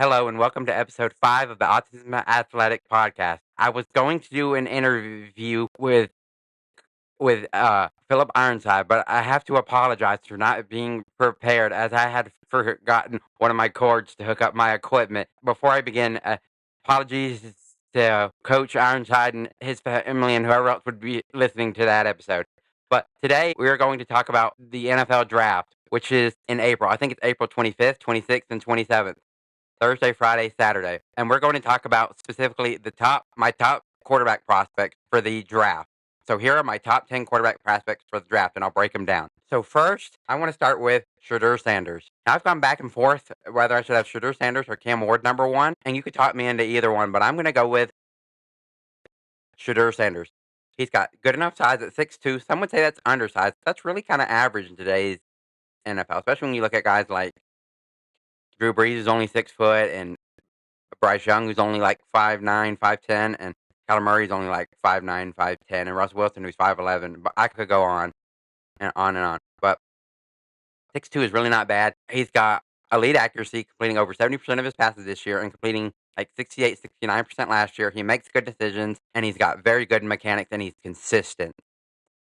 Hello and welcome to episode 5 of the Autism Athletic Podcast. I was going to do an interview with Philip Ironside, but I have to apologize for not being prepared as I had forgotten one of my cords to hook up my equipment. Before I begin, apologies to Coach Ironside and his family and whoever else would be listening to that episode. But today we are going to talk about the NFL draft, which is in April. I think it's April 25th, 26th, and 27th. Thursday, Friday, Saturday. And we're going to talk about specifically my top quarterback prospects for the draft. So here are my top 10 quarterback prospects for the draft, and I'll break them down. So first, I want to start with Shedeur Sanders. Now, I've gone back and forth whether I should have Shedeur Sanders or Cam Ward number one, and you could talk me into either one, but I'm going to go with Shedeur Sanders. He's got good enough size at 6'2". Some would say that's undersized. That's really kind of average in today's NFL, especially when you look at guys like Drew Brees is only 6 foot, and Bryce Young, who's only like 5'9", 5'10", and Kyler Murray's only like 5'9", 5'10", and Russ Wilson, who's 5'11". But I could go on and on and on. But 6'2" is really not bad. He's got elite accuracy, completing over 70% of his passes this year and completing like 68, 69% last year. He makes good decisions, and he's got very good mechanics, and he's consistent.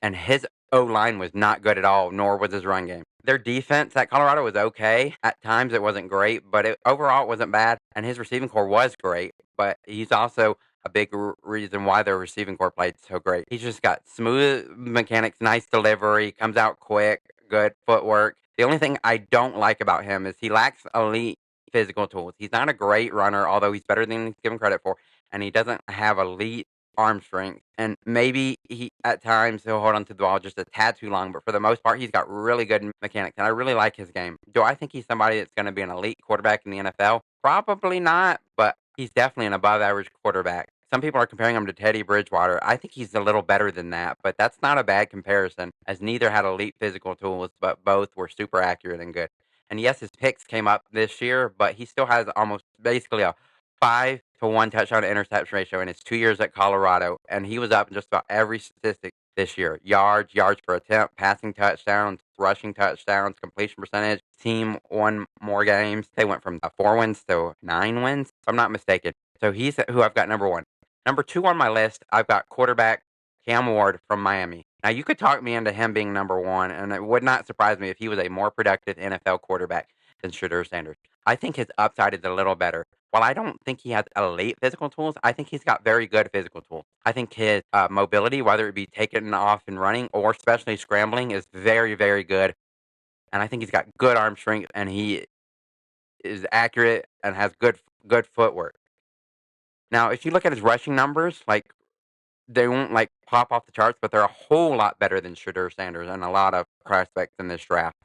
And his O-line was not good at all, nor was his run game. Their defense at Colorado was okay. At times it wasn't great, but overall it wasn't bad. And his receiving core was great, but he's also a big reason why their receiving core played so great. He's just got smooth mechanics, nice delivery, comes out quick, good footwork. The only thing I don't like about him is he lacks elite physical tools. He's not a great runner, although he's better than he's given credit for, and he doesn't have elite arm strength, and maybe he at times he'll hold on to the ball just a tad too long, but for the most part, he's got really good mechanics, and I really like his game. Do I think he's somebody that's going to be an elite quarterback in the NFL? Probably not, but he's definitely an above average quarterback. Some people are comparing him to Teddy Bridgewater. I think he's a little better than that, but that's not a bad comparison, as neither had elite physical tools, but both were super accurate and good. And yes, his picks came up this year, but he still has almost basically a 5-to-1 touchdown to interception ratio in his 2 years at Colorado, and he was up in just about every statistic this year: yards, yards per attempt, passing touchdowns, rushing touchdowns, completion percentage. Team won more games. They went from 4 wins to 9 wins, if I'm not mistaken. So he's who I've got number one. Number two on my list, I've got quarterback Cam Ward from Miami. Now, you could talk me into him being number one, and it would not surprise me if he was a more productive NFL quarterback than Shedeur Sanders. I think his upside is a little better. While I don't think he has elite physical tools, I think he's got very good physical tools. I think his mobility, whether it be taking off and running or especially scrambling, is very, very good. And I think he's got good arm strength, and he is accurate and has good footwork. Now, if you look at his rushing numbers, like they won't like pop off the charts, but they're a whole lot better than Shedeur Sanders and a lot of prospects in this draft.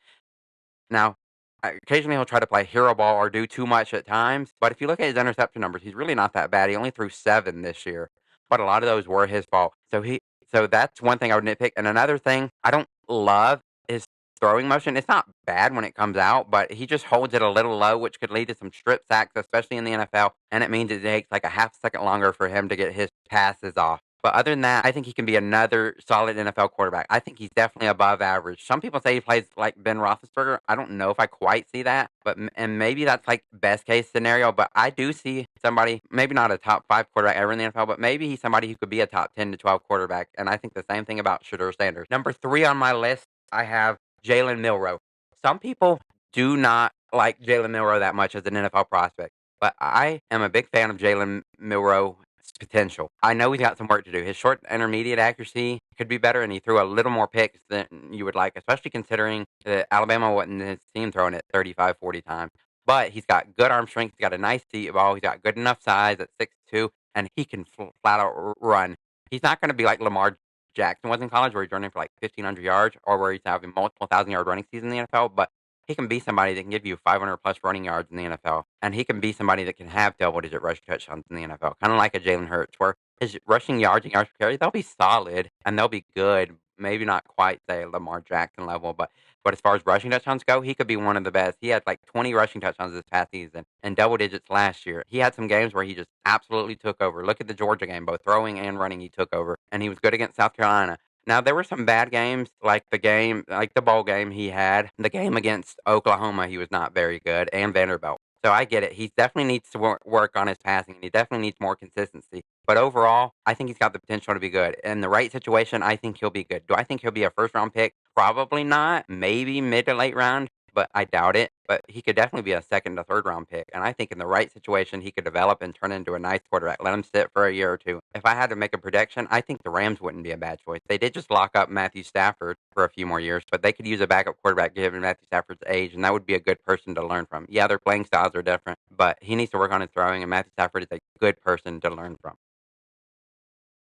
Now, occasionally he'll try to play hero ball or do too much at times, but if you look at his interception numbers, he's really not that bad. He only threw 7 this year, but a lot of those were his fault. So that's one thing I would nitpick. And another thing I don't love is throwing motion. It's not bad when it comes out, but he just holds it a little low, which could lead to some strip sacks, especially in the NFL. And it means it takes like a half second longer for him to get his passes off. But other than that, I think he can be another solid NFL quarterback. I think he's definitely above average. Some people say he plays like Ben Roethlisberger. I don't know if I quite see that, but and maybe that's like best case scenario. But I do see somebody, maybe not a top 5 quarterback ever in the NFL, but maybe he's somebody who could be a top 10 to 12 quarterback. And I think the same thing about Shedeur Sanders. Number 3 on my list, I have Jalen Milroe. Some people do not like Jalen Milroe that much as an NFL prospect, but I am a big fan of Jalen Milroe potential. I know he's got some work to do. His short intermediate accuracy could be better, and he threw a little more picks than you would like, especially considering that Alabama wasn't his team throwing it 35, 40 times. But he's got good arm strength. He's got a nice deep ball. He's got good enough size at 6'2", and he can flat out run. He's not going to be like Lamar Jackson was in college, where he's running for like 1,500 yards, or where he's having multiple 1,000-yard running seasons in the NFL, but he can be somebody that can give you 500 plus running yards in the NFL, and he can be somebody that can have double-digit rushing touchdowns in the NFL, kind of like a Jalen Hurts, where his rushing yards and yards per carry, they'll be solid and they'll be good. Maybe not quite say Lamar Jackson level, but as far as rushing touchdowns go, he could be one of the best. He had like 20 rushing touchdowns this past season and double digits last year. He had some games where he just absolutely took over. Look at the Georgia game, both throwing and running, he took over, and he was good against South Carolina. Now, there were some bad games, like the bowl game he had. The game against Oklahoma, he was not very good, and Vanderbilt. So I get it. He definitely needs to work on his passing, and he definitely needs more consistency. But overall, I think he's got the potential to be good. In the right situation, I think he'll be good. Do I think he'll be a first round pick? Probably not. Maybe mid to late round, but I doubt it. But he could definitely be a second to third round pick. And I think in the right situation, he could develop and turn into a nice quarterback. Let him sit for a year or two. If I had to make a prediction, I think the Rams wouldn't be a bad choice. They did just lock up Matthew Stafford for a few more years, but they could use a backup quarterback given Matthew Stafford's age, and that would be a good person to learn from. Yeah, their playing styles are different, but he needs to work on his throwing, and Matthew Stafford is a good person to learn from.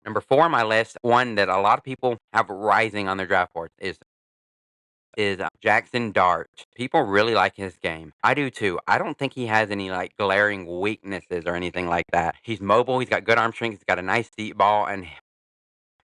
Number 4 on my list, one that a lot of people have rising on their draft boards is Jackson Dart. People really like his game. I do too. I don't think he has any like glaring weaknesses or anything like that. He's mobile. He's got good arm strength. He's got a nice deep ball, and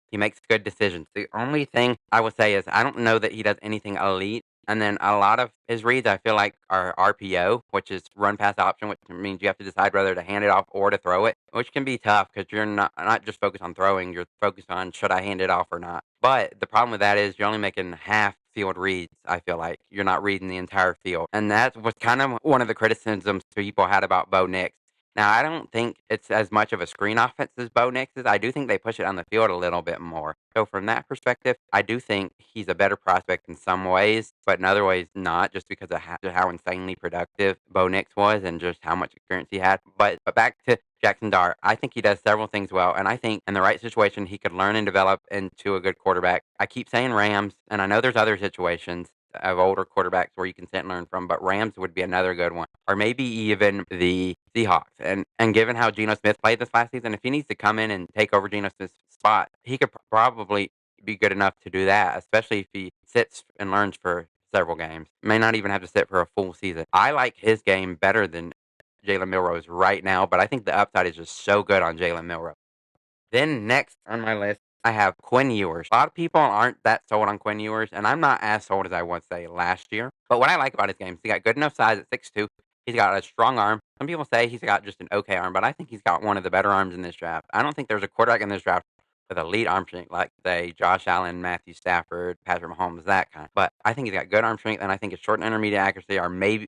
he makes good decisions. The only thing I will say is I don't know that he does anything elite. And then a lot of his reads I feel like are RPO, which is run pass option, which means you have to decide whether to hand it off or to throw it, which can be tough because you're not just focused on throwing, you're focused on should I hand it off or not. But the problem with that is you're only making half field reads, I feel like. You're not reading the entire field. And that was kind of one of the criticisms people had about Bo Nix. Now, I don't think it's as much of a screen offense as Bo Nix is. I do think they push it on the field a little bit more. So from that perspective, I do think he's a better prospect in some ways, but in other ways not, just because of how insanely productive Bo Nix was and just how much experience he had. But back to Jackson Dart, I think he does several things well, and I think in the right situation he could learn and develop into a good quarterback. I keep saying Rams, and I know there's other situations of older quarterbacks where you can sit and learn from, but Rams would be another good one. Or maybe even the Seahawks. And given how Geno Smith played this last season, if he needs to come in and take over Geno Smith's spot, he could probably be good enough to do that, especially if he sits and learns for several games. May not even have to sit for a full season. I like his game better than Jalen Milroe's right now, but I think the upside is just so good on Jalen Milroe. Then next on my list, I have Quinn Ewers. A lot of people aren't that sold on Quinn Ewers, and I'm not as sold as I was, say, last year. But what I like about his game is he got good enough size at 6'2". He's got a strong arm. Some people say he's got just an okay arm, but I think he's got one of the better arms in this draft. I don't think there's a quarterback in this draft with elite arm strength like, say, Josh Allen, Matthew Stafford, Patrick Mahomes, that kind. But I think he's got good arm strength, and I think his short and intermediate accuracy are maybe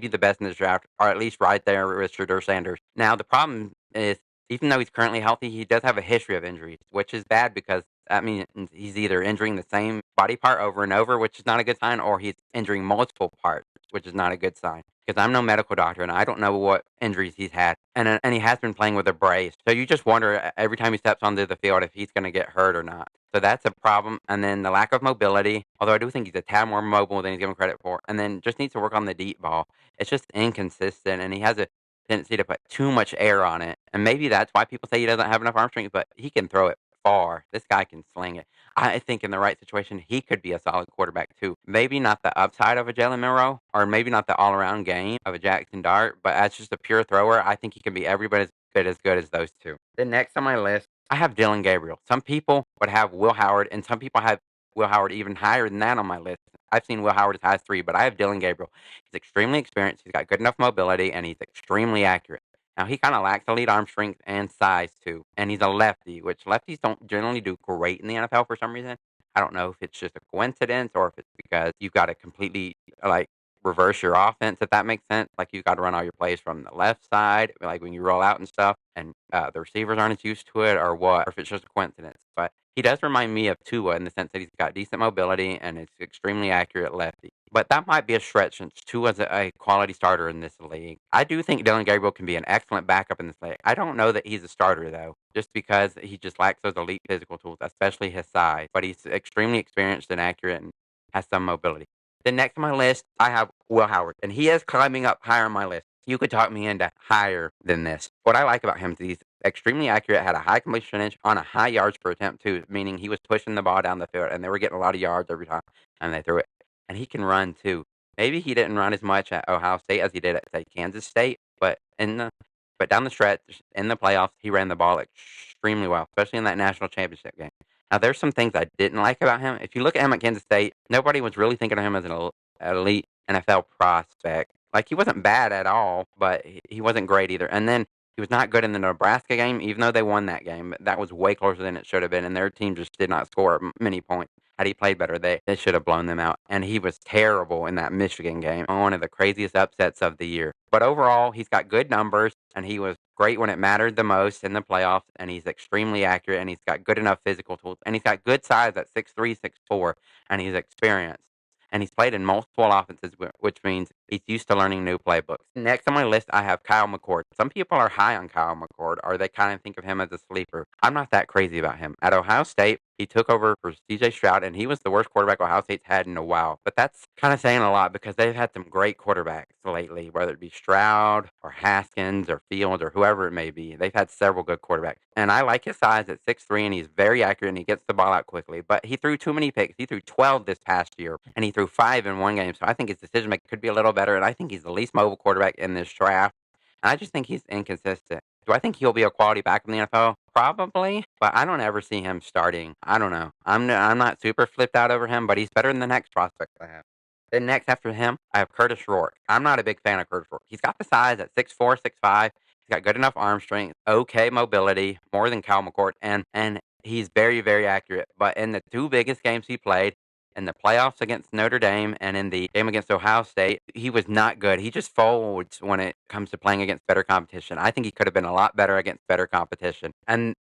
the best in this draft, or at least right there with Shedeur Sanders. Now, the problem is even though he's currently healthy, he does have a history of injuries, which is bad because that means he's either injuring the same body part over and over, which is not a good sign, or he's injuring multiple parts, which is not a good sign. Because I'm no medical doctor and I don't know what injuries he's had, and he has been playing with a brace, so you just wonder every time he steps onto the field if he's going to get hurt or not. So that's a problem. And then the lack of mobility, although I do think he's a tad more mobile than he's given credit for, and then just needs to work on the deep ball. It's just inconsistent, and he has a tendency to put too much air on it, and maybe that's why people say he doesn't have enough arm strength, but he can throw it far. This guy can sling it. I think in the right situation, he could be a solid quarterback too. Maybe not the upside of a Jalen Milroe, or maybe not the all-around game of a Jackson Dart, but as just a pure thrower, I think he can be every bit as good as those two. Then next on my list, I have Dylan Gabriel. Some people would have Will Howard, and some people have Will Howard even higher than that on my list. I've seen Will Howard as high as 3, but I have Dylan Gabriel. He's extremely experienced, he's got good enough mobility, and he's extremely accurate. Now, he kinda lacks elite arm strength and size too, and he's a lefty, which lefties don't generally do great in the NFL for some reason. I don't know if it's just a coincidence or if it's because you've gotta completely, like, reverse your offense, if that makes sense. Like, you've gotta run all your plays from the left side, like, when you roll out and stuff, and, the receivers aren't as used to it or what, or if it's just a coincidence. But he does remind me of Tua in the sense that he's got decent mobility and is extremely accurate lefty. But that might be a stretch since Tua's a quality starter in this league. I do think Dylan Gabriel can be an excellent backup in this league. I don't know that he's a starter, though, just because he just lacks those elite physical tools, especially his size. But he's extremely experienced and accurate and has some mobility. Then next on my list, I have Will Howard, and he is climbing up higher on my list. You could talk me into higher than this. What I like about him is he's extremely accurate, had a high completion percentage on a high yards per attempt too, meaning he was pushing the ball down the field and they were getting a lot of yards every time and they threw it. And he can run too. Maybe he didn't run as much at Ohio State as he did at say Kansas State, but down the stretch in the playoffs, he ran the ball extremely well, especially in that national championship game. Now, there's some things I didn't like about him. If you look at him at Kansas State, nobody was really thinking of him as an elite NFL prospect. Like, he wasn't bad at all, but he wasn't great either. And then he was not good in the Nebraska game, even though they won that game. That was way closer than it should have been, and their team just did not score many points. Had he played better, they should have blown them out. And he was terrible in that Michigan game, one of the craziest upsets of the year. But overall, he's got good numbers, and he was great when it mattered the most in the playoffs, and he's extremely accurate, and he's got good enough physical tools, and he's got good size at 6'3", 6'4", and he's experienced. And he's played in multiple offenses, which means he's used to learning new playbooks. Next on my list, I have Kyle McCord. Some people are high on Kyle McCord, or they kind of think of him as a sleeper. I'm not that crazy about him. At Ohio State, he took over for C.J. Stroud, and he was the worst quarterback Ohio State's had in a while. But that's kind of saying a lot because they've had some great quarterbacks lately, whether it be Stroud or Haskins or Fields or whoever it may be. They've had several good quarterbacks. And I like his size at 6'3", and he's very accurate, and he gets the ball out quickly. But he threw too many picks. He threw 12 this past year, and he threw 5 in one game. So I think his decision making could be a little better, and I think he's the least mobile quarterback in this draft. And I just think he's inconsistent. Do I think he'll be a quality back in the NFL? Probably, but I don't ever see him starting. I don't know. I'm not super flipped out over him, but he's better than the next prospect I have. Then next after him, I have Curtis Rourke. I'm not a big fan of Curtis Rourke. He's got the size at 6'4", 6'5". He's got good enough arm strength, okay mobility, more than Kyle McCord, and he's very, very accurate. But in the two biggest games he played, in the playoffs against Notre Dame and in the game against Ohio State, he was not good. He just folds when it comes to playing against better competition. I think he could have been a lot better against better competition. And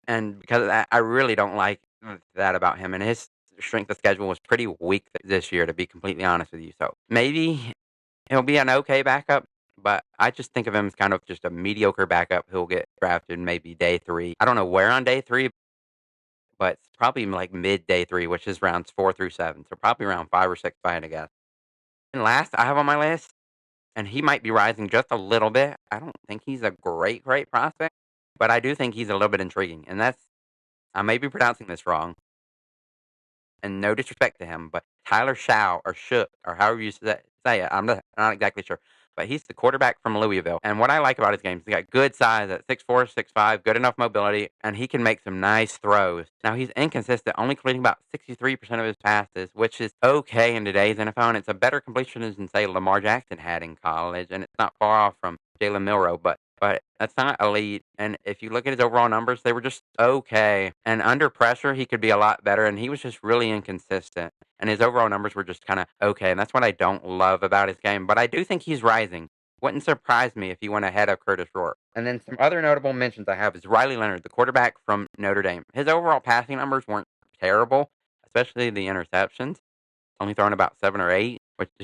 because of that, I really don't like that about him. And his strength of schedule was pretty weak this year, to be completely honest with you. So maybe he'll be an okay backup, but I just think of him as kind of just a mediocre backup who'll get drafted maybe day 3. I don't know where on day 3, but it's probably like mid day 3, which is rounds 4 through 7. So probably around 5 or 6, if I had to guess. And last I have on my list, and he might be rising just a little bit. I don't think he's a great, great prospect, but I do think he's a little bit intriguing. And that's, I may be pronouncing this wrong, and no disrespect to him, but Tyler Shaw or Shook or however you say it, I'm not exactly sure. But he's the quarterback from Louisville. And what I like about his game is he's got good size at 6'4", 6'5", good enough mobility, and he can make some nice throws. Now, he's inconsistent, only completing about 63% of his passes, which is okay in today's NFL, and it's a better completion than, say, Lamar Jackson had in college, and it's not far off from Jalen Milroe, but that's not elite. And if you look at his overall numbers, they were just okay. And under pressure, he could be a lot better. And he was just really inconsistent. And his overall numbers were just kind of okay. And that's what I don't love about his game. But I do think he's rising. Wouldn't surprise me if he went ahead of Curtis Rourke. And then some other notable mentions I have is Riley Leonard, the quarterback from Notre Dame. His overall passing numbers weren't terrible, especially the interceptions. Only throwing about 7 or 8,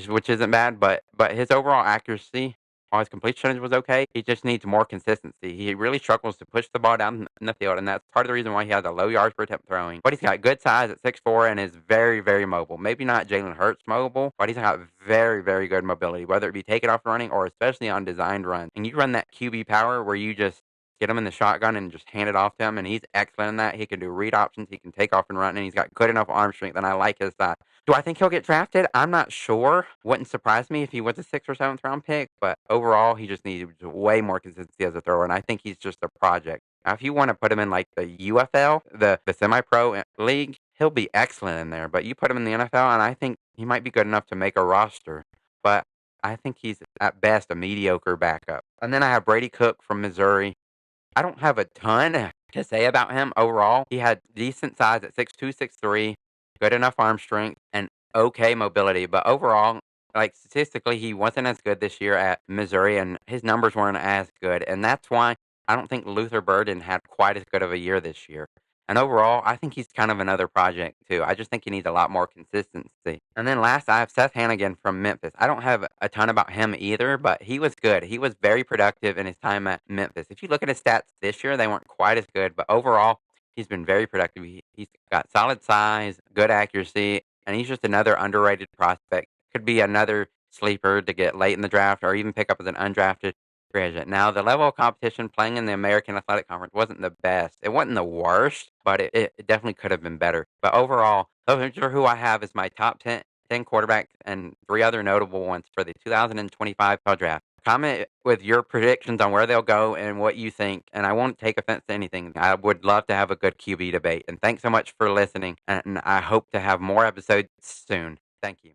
which isn't bad. But his overall accuracy, while his completion percentage was okay, he just needs more consistency. He really struggles to push the ball down in the field, and that's part of the reason why he has a low yards per attempt throwing. But he's got good size at 6'4" and is very, very mobile. Maybe not Jalen Hurts mobile, but he's got very, very good mobility, whether it be taking off running or especially on designed runs. And you run that QB power where you just get him in the shotgun and just hand it off to him, and he's excellent in that. He can do read options, he can take off and run, and he's got good enough arm strength, and I like his size. Do I think he'll get drafted? I'm not sure. Wouldn't surprise me if he was a 6th or 7th round pick, but overall, he just needs way more consistency as a thrower, and I think he's just a project. Now, if you want to put him in like the UFL, the semi-pro league, he'll be excellent in there, but you put him in the NFL, and I think he might be good enough to make a roster, but I think he's at best a mediocre backup. And then I have Brady Cook from Missouri. I don't have a ton to say about him overall. He had decent size at 6'2", 6'3", good enough arm strength, and okay mobility. But overall, like statistically, he wasn't as good this year at Missouri, and his numbers weren't as good. And that's why I don't think Luther Burden had quite as good of a year this year. And overall, I think he's kind of another project, too. I just think he needs a lot more consistency. And then last, I have Seth Hannigan from Memphis. I don't have a ton about him either, but he was good. He was very productive in his time at Memphis. If you look at his stats this year, they weren't quite as good, but overall, he's been very productive. He's got solid size, good accuracy, and he's just another underrated prospect. Could be another sleeper to get late in the draft or even pick up as an undrafted free agent. Now, the level of competition playing in the American Athletic Conference wasn't the best. It wasn't the worst, but it definitely could have been better. But overall, those are who I have as my top 10 quarterbacks and 3 other notable ones for the 2025 NFL Draft. Comment with your predictions on where they'll go and what you think, and I won't take offense to anything. I would love to have a good QB debate. And thanks so much for listening, and I hope to have more episodes soon. Thank you.